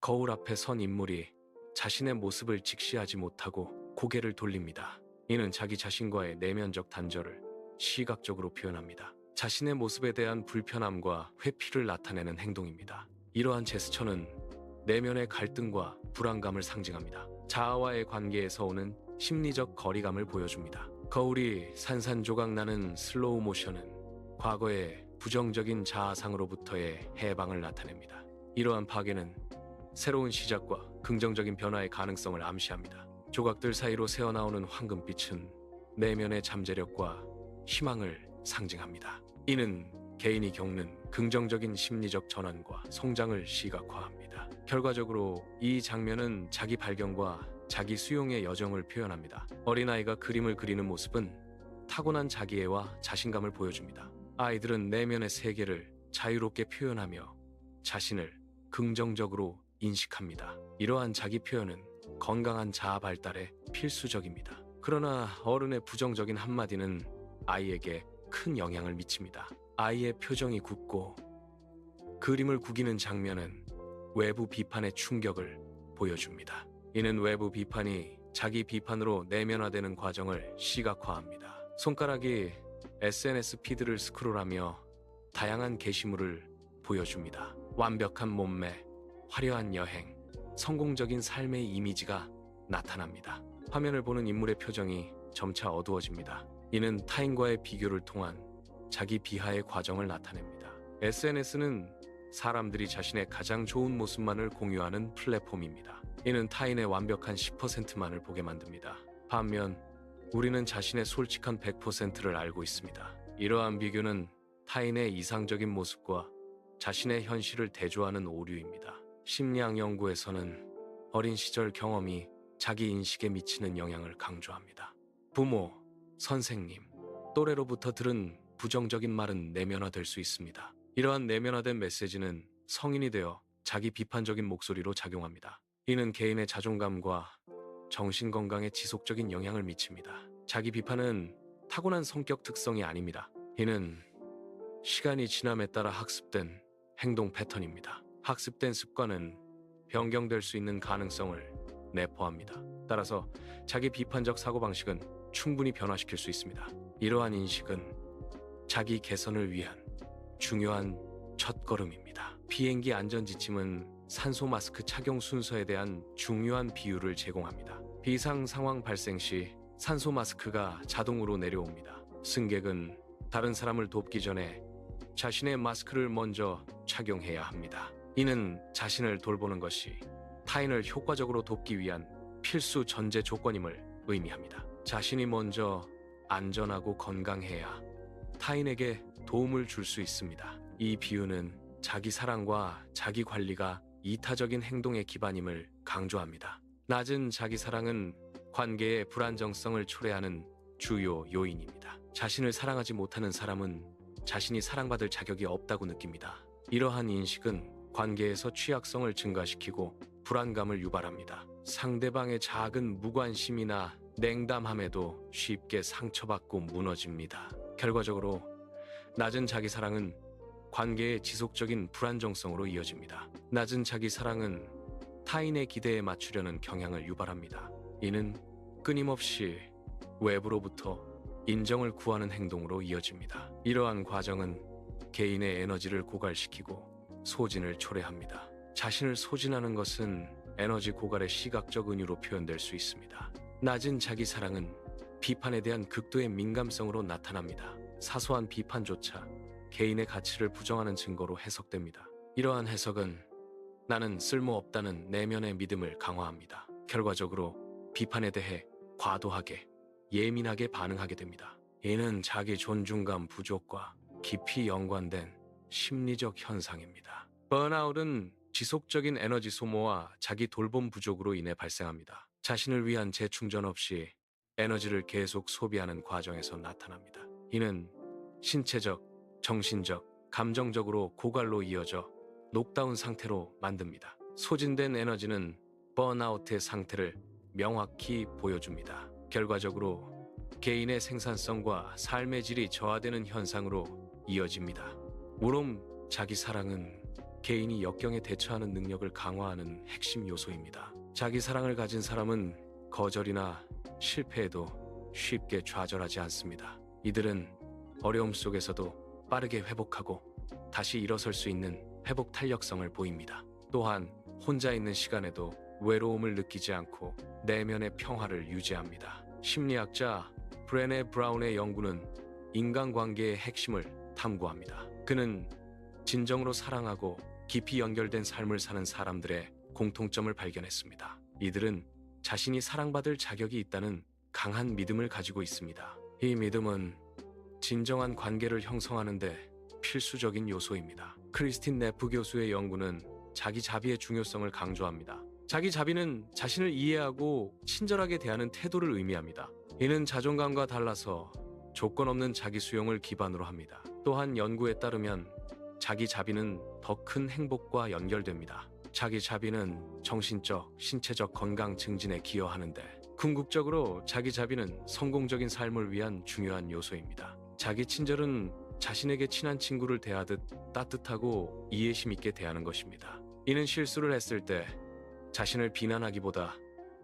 거울 앞에 선 인물이 자신의 모습을 직시하지 못하고 고개를 돌립니다. 이는 자기 자신과의 내면적 단절을 시각적으로 표현합니다. 자신의 모습에 대한 불편함과 회피를 나타내는 행동입니다. 이러한 제스처는 내면의 갈등과 불안감을 상징합니다. 자아와의 관계에서 오는 심리적 거리감을 보여줍니다. 거울이 산산조각 나는 슬로우 모션은 과거의 부정적인 자아상으로부터의 해방을 나타냅니다. 이러한 파괴는 새로운 시작과 긍정적인 변화의 가능성을 암시합니다. 조각들 사이로 새어나오는 황금빛은 내면의 잠재력과 희망을 상징합니다. 이는 개인이 겪는 긍정적인 심리적 전환과 성장을 시각화합니다. 결과적으로 이 장면은 자기 발견과 자기 수용의 여정을 표현합니다. 어린아이가 그림을 그리는 모습은 타고난 자기애와 자신감을 보여줍니다. 아이들은 내면의 세계를 자유롭게 표현하며 자신을 긍정적으로 인식합니다. 이러한 자기 표현은 건강한 자아 발달에 필수적입니다. 그러나 어른의 부정적인 한마디는 아이에게 큰 영향을 미칩니다. 아이의 표정이 굳고 그림을 구기는 장면은 외부 비판의 충격을 보여줍니다. 이는 외부 비판이 자기 비판으로 내면화되는 과정을 시각화합니다. 손가락이 SNS 피드를 스크롤하며 다양한 게시물을 보여줍니다. 완벽한 몸매, 화려한 여행, 성공적인 삶의 이미지가 나타납니다. 화면을 보는 인물의 표정이 점차 어두워집니다. 이는 타인과의 비교를 통한 자기 비하의 과정을 나타냅니다. SNS는 사람들이 자신의 가장 좋은 모습만을 공유하는 플랫폼입니다. 이는 타인의 완벽한 10%만을 보게 만듭니다. 반면 우리는 자신의 솔직한 100%를 알고 있습니다. 이러한 비교는 타인의 이상적인 모습과 자신의 현실을 대조하는 오류입니다. 심리학 연구에서는 어린 시절 경험이 자기 인식에 미치는 영향을 강조합니다. 부모, 선생님, 또래로부터 들은 부정적인 말은 내면화될 수 있습니다. 이러한 내면화된 메시지는 성인이 되어 자기 비판적인 목소리로 작용합니다. 이는 개인의 자존감과 정신건강에 지속적인 영향을 미칩니다. 자기 비판은 타고난 성격 특성이 아닙니다. 이는 시간이 지남에 따라 학습된 행동 패턴입니다. 학습된 습관은 변경될 수 있는 가능성을 내포합니다. 따라서 자기 비판적 사고방식은 충분히 변화시킬 수 있습니다. 이러한 인식은 자기 개선을 위한 중요한 첫걸음입니다. 비행기 안전지침은 산소 마스크 착용 순서에 대한 중요한 비유를 제공합니다. 비상 상황 발생 시 산소 마스크가 자동으로 내려옵니다. 승객은 다른 사람을 돕기 전에 자신의 마스크를 먼저 착용해야 합니다. 이는 자신을 돌보는 것이 타인을 효과적으로 돕기 위한 필수 전제 조건임을 의미합니다. 자신이 먼저 안전하고 건강해야 타인에게 도움을 줄 수 있습니다. 이 비유는 자기 사랑과 자기 관리가 이타적인 행동의 기반임을 강조합니다. 낮은 자기 사랑은 관계의 불안정성을 초래하는 주요 요인입니다. 자신을 사랑하지 못하는 사람은 자신이 사랑받을 자격이 없다고 느낍니다. 이러한 인식은 관계에서 취약성을 증가시키고 불안감을 유발합니다. 상대방의 작은 무관심이나 냉담함에도 쉽게 상처받고 무너집니다. 결과적으로 낮은 자기 사랑은 관계의 지속적인 불안정성으로 이어집니다. 낮은 자기 사랑은 타인의 기대에 맞추려는 경향을 유발합니다. 이는 끊임없이 외부로부터 인정을 구하는 행동으로 이어집니다. 이러한 과정은 개인의 에너지를 고갈시키고 소진을 초래합니다. 자신을 소진하는 것은 에너지 고갈의 시각적 은유로 표현될 수 있습니다. 낮은 자기 사랑은 비판에 대한 극도의 민감성으로 나타납니다. 사소한 비판조차 개인의 가치를 부정하는 증거로 해석됩니다. 이러한 해석은 나는 쓸모없다는 내면의 믿음을 강화합니다. 결과적으로 비판에 대해 과도하게, 예민하게 반응하게 됩니다. 이는 자기 존중감 부족과 깊이 연관된 심리적 현상입니다. 번아웃은 지속적인 에너지 소모와 자기 돌봄 부족으로 인해 발생합니다. 자신을 위한 재충전 없이 에너지를 계속 소비하는 과정에서 나타납니다. 이는 신체적, 정신적, 감정적으로 고갈로 이어져 녹다운 상태로 만듭니다. 소진된 에너지는 번아웃의 상태를 명확히 보여줍니다. 결과적으로 개인의 생산성과 삶의 질이 저하되는 현상으로 이어집니다. 물론 자기 사랑은 개인이 역경에 대처하는 능력을 강화하는 핵심 요소입니다. 자기 사랑을 가진 사람은 거절이나 실패에도 쉽게 좌절하지 않습니다. 이들은 어려움 속에서도 빠르게 회복하고 다시 일어설 수 있는 회복 탄력성을 보입니다. 또한 혼자 있는 시간에도 외로움을 느끼지 않고 내면의 평화를 유지합니다. 심리학자 브레네 브라운의 연구는 인간관계의 핵심을 탐구합니다. 그는 진정으로 사랑하고 깊이 연결된 삶을 사는 사람들의 공통점을 발견했습니다. 이들은 자신이 사랑받을 자격이 있다는 강한 믿음을 가지고 있습니다. 이 믿음은 진정한 관계를 형성하는 데 필수적인 요소입니다. 크리스틴 네프 교수의 연구는 자기 자비의 중요성을 강조합니다. 자기 자비는 자신을 이해하고 친절하게 대하는 태도를 의미합니다. 이는 자존감과 달라서 조건 없는 자기 수용을 기반으로 합니다. 또한 연구에 따르면 자기 자비는 더 큰 행복과 연결됩니다. 자기 자비는 정신적, 신체적 건강 증진에 기여하는데 궁극적으로 자기 자비는 성공적인 삶을 위한 중요한 요소입니다. 자기 친절은 자신에게 친한 친구를 대하듯 따뜻하고 이해심 있게 대하는 것입니다. 이는 실수를 했을 때 자신을 비난하기보다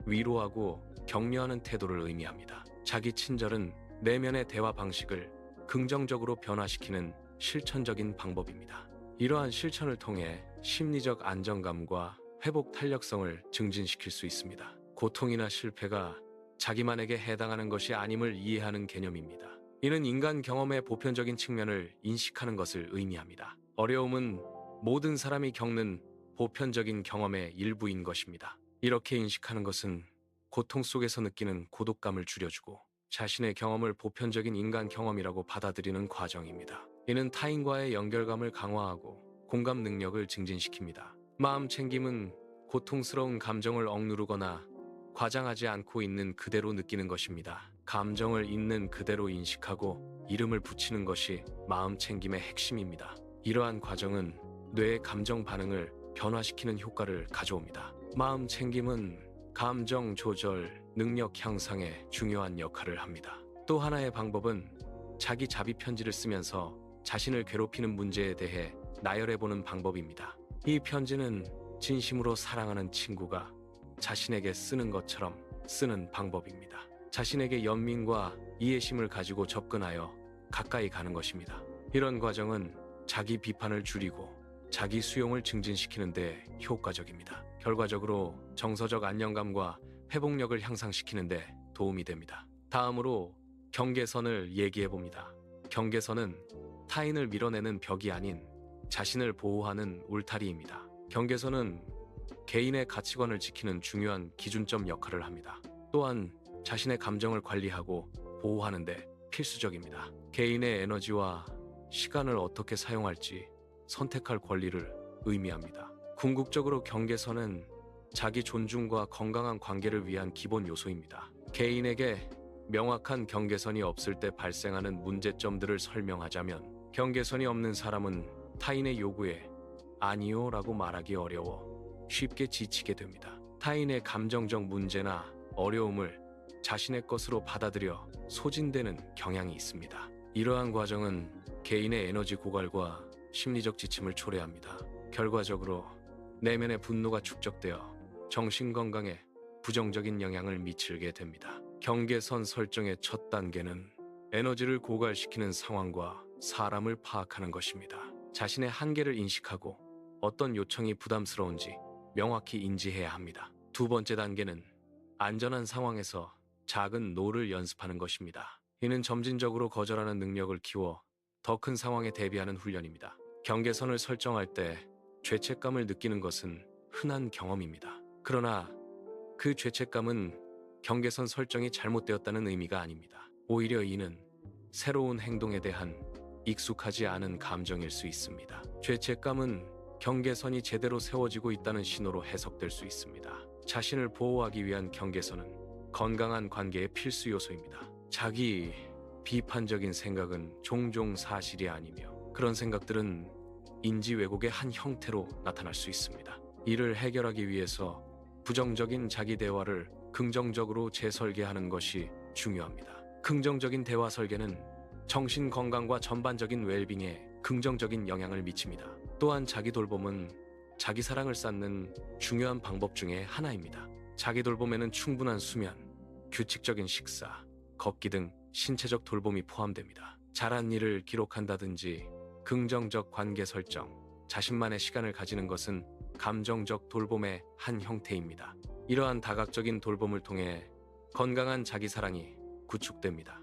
위로하고 격려하는 태도를 의미합니다. 자기 친절은 내면의 대화 방식을 긍정적으로 변화시키는 실천적인 방법입니다. 이러한 실천을 통해 심리적 안정감과 회복 탄력성을 증진시킬 수 있습니다. 고통이나 실패가 자기만에게 해당하는 것이 아님을 이해하는 개념입니다. 이는 인간 경험의 보편적인 측면을 인식하는 것을 의미합니다. 어려움은 모든 사람이 겪는 보편적인 경험의 일부인 것입니다. 이렇게 인식하는 것은 고통 속에서 느끼는 고독감을 줄여주고 자신의 경험을 보편적인 인간 경험이라고 받아들이는 과정입니다. 이는 타인과의 연결감을 강화하고 공감 능력을 증진시킵니다. 마음 챙김은 고통스러운 감정을 억누르거나 과장하지 않고 있는 그대로 느끼는 것입니다. 감정을 있는 그대로 인식하고 이름을 붙이는 것이 마음 챙김의 핵심입니다. 이러한 과정은 뇌의 감정 반응을 변화시키는 효과를 가져옵니다. 마음 챙김은 감정 조절, 능력 향상에 중요한 역할을 합니다. 또 하나의 방법은 자기 자비 편지를 쓰면서 자신을 괴롭히는 문제에 대해 나열해보는 방법입니다. 이 편지는 진심으로 사랑하는 친구가 자신에게 쓰는 것처럼 쓰는 방법입니다. 자신에게 연민과 이해심을 가지고 접근하여 가까이 가는 것입니다. 이런 과정은 자기 비판을 줄이고 자기 수용을 증진시키는 데 효과적입니다. 결과적으로 정서적 안정감과 회복력을 향상시키는 데 도움이 됩니다. 다음으로 경계선을 얘기해 봅니다. 경계선은 타인을 밀어내는 벽이 아닌 자신을 보호하는 울타리입니다. 경계선은 개인의 가치관을 지키는 중요한 기준점 역할을 합니다. 또한 자신의 감정을 관리하고 보호하는 데 필수적입니다. 개인의 에너지와 시간을 어떻게 사용할지 선택할 권리를 의미합니다. 궁극적으로 경계선은 자기 존중과 건강한 관계를 위한 기본 요소입니다. 개인에게 명확한 경계선이 없을 때 발생하는 문제점들을 설명하자면 경계선이 없는 사람은 타인의 요구에 아니요 라고 말하기 어려워 쉽게 지치게 됩니다. 타인의 감정적 문제나 어려움을 자신의 것으로 받아들여 소진되는 경향이 있습니다. 이러한 과정은 개인의 에너지 고갈과 심리적 지침을 초래합니다. 결과적으로 내면의 분노가 축적되어 정신건강에 부정적인 영향을 미치게 됩니다. 경계선 설정의 첫 단계는 에너지를 고갈시키는 상황과 사람을 파악하는 것입니다. 자신의 한계를 인식하고 어떤 요청이 부담스러운지 명확히 인지해야 합니다. 두 번째 단계는 안전한 상황에서 작은 노를 연습하는 것입니다. 이는 점진적으로 거절하는 능력을 키워 더 큰 상황에 대비하는 훈련입니다. 경계선을 설정할 때 죄책감을 느끼는 것은 흔한 경험입니다. 그러나 그 죄책감은 경계선 설정이 잘못되었다는 의미가 아닙니다. 오히려 이는 새로운 행동에 대한 익숙하지 않은 감정일 수 있습니다. 죄책감은 경계선이 제대로 세워지고 있다는 신호로 해석될 수 있습니다. 자신을 보호하기 위한 경계선은 건강한 관계의 필수 요소입니다. 자기 비판적인 생각은 종종 사실이 아니며 그런 생각들은 인지 왜곡의 한 형태로 나타날 수 있습니다. 이를 해결하기 위해서 부정적인 자기 대화를 긍정적으로 재설계하는 것이 중요합니다. 긍정적인 대화 설계는 정신 건강과 전반적인 웰빙에 긍정적인 영향을 미칩니다. 또한 자기 돌봄은 자기 사랑을 쌓는 중요한 방법 중의 하나입니다. 자기 돌봄에는 충분한 수면, 규칙적인 식사, 걷기 등 신체적 돌봄이 포함됩니다. 잘한 일을 기록한다든지 긍정적 관계 설정, 자신만의 시간을 가지는 것은 감정적 돌봄의 한 형태입니다. 이러한 다각적인 돌봄을 통해 건강한 자기 사랑이 구축됩니다.